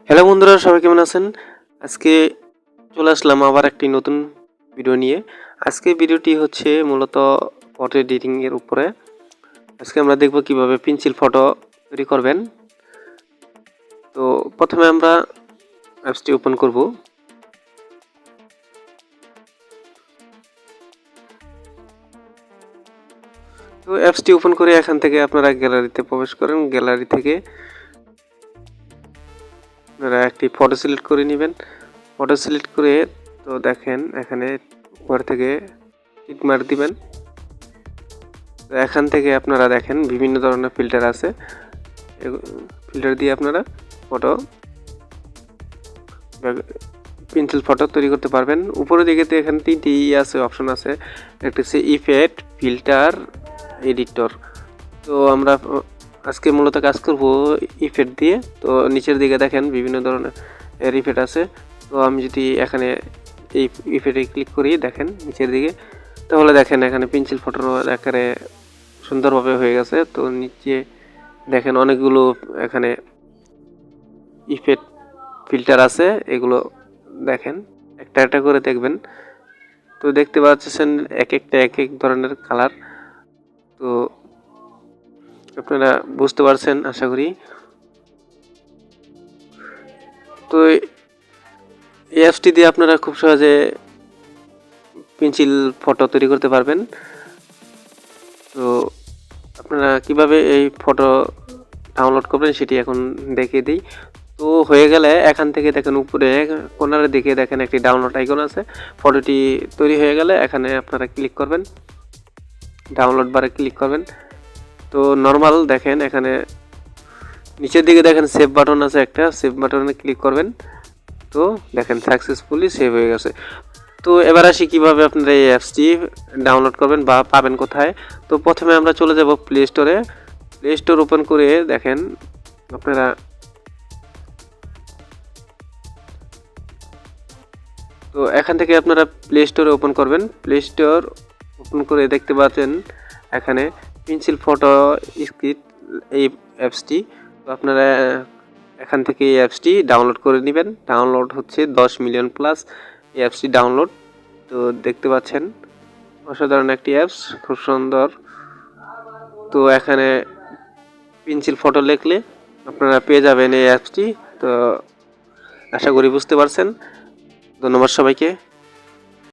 Hello বন্ধুরা, সবাই কেমন আছেন? আজকে চলে আসলাম আবার একটি নতুন ভিডিও নিয়ে। আজকে ভিডিওটি হচ্ছে মূলত ফটো এডিটিং এর উপরে। আজকে আমরা দেখব কিভাবে পেন্সিল ফটো তৈরি করবেন। তো প্রথমে আমরা অ্যাপসটি ওপেন করব। তো অ্যাপসটি ওপেন করে এখান থেকে আপনারা গ্যালারিতে প্রবেশ করেন। গ্যালারি থেকে আপনারা একটি ফটো সিলেক্ট করে নেবেন। ফটো সিলেক্ট করে তো দেখেন এখানে উপর থেকে টিক মার্ক দিবেন। তো এখান থেকে আপনারা দেখেন বিভিন্ন ধরনের ফিল্টার আছে। ফিল্টার দিয়ে আপনারা ফটো পেন্সিল ফটো তৈরি করতে পারবেন। উপরের দিকে তো এখানে তিনটি আছে, অপশন আছে। একটা হচ্ছে ইফেক্ট, ফিল্টার, এডিটর। তো আমরা আজকে মূলত কাজ করব ইফেক্ট দিয়ে। তো নিচের দিকে দেখেন বিভিন্ন ধরনের ইফেক্ট আছে। তো আমি যদি এখানে এই ইফেক্টে ক্লিক করি, দেখেন নিচের দিকে, তাহলে দেখেন এখানে পেন্সিল ফটোর আকারে সুন্দরভাবে হয়ে গেছে। তো নিচে দেখেন অনেকগুলো এখানে ইফেক্ট ফিল্টার আছে, এগুলো দেখেন একটা একটা করে দেখবেন। তো দেখতে পাচ্ছেন এক একটা এক এক ধরনের কালার। তো আপনারা বুঝতে পারছেন আশা করি। তো এই অ্যাপসটি দিয়ে আপনারা খুব সহজে পেন্সিল ফটো তৈরি করতে পারবেন। তো আপনারা কিভাবে এই ফটো ডাউনলোড করবেন সেটি এখন দেখিয়ে দিই। তো হয়ে গেলে এখান থেকে দেখেন উপরে কর্নারের দিকে দেখেন একটি ডাউনলোড আইকন আছে। ফটোটি তৈরি হয়ে গেলে এখানে আপনারা ক্লিক করবেন, ডাউনলোড বারে ক্লিক করবেন। তো নর্মাল দেখেন এখানে নিচের দিকে দেখেন সেভ বাটন আছে, একটা সেভ বাটনে ক্লিক করবেন। তো দেখেন সাকসেসফুলি সেভ হয়ে গেছে। তো এবার আসি কিভাবে আপনারা এই অ্যাপসটি ডাউনলোড করবেন বা পাবেন কোথায়। তো প্রথমে আমরা চলে যাব প্লে স্টোরে। প্লে স্টোর ওপেন করে দেখেন আপনারা তো এখান থেকে আপনারা প্লে স্টোরে ওপেন করবেন। প্লে স্টোর ওপেন করে দেখতে পাচ্ছেন এখানে পেন্সিল ফটো স্ক্রিপ্ট এই অ্যাপসটি। তো আপনারা এখান থেকে এই অ্যাপসটি ডাউনলোড করে নেবেন। ডাউনলোড হচ্ছে 10 মিলিয়ন প্লাস এই অ্যাপসটি ডাউনলোড। তো দেখতে পাচ্ছেন অসাধারণ একটি অ্যাপস, খুব সুন্দর। তো এখানে পেন্সিল ফটো লিখলে আপনারা পেয়ে যাবেন এই অ্যাপসটি। তো আশা করি বুঝতে পারছেন। ধন্যবাদ সবাইকে।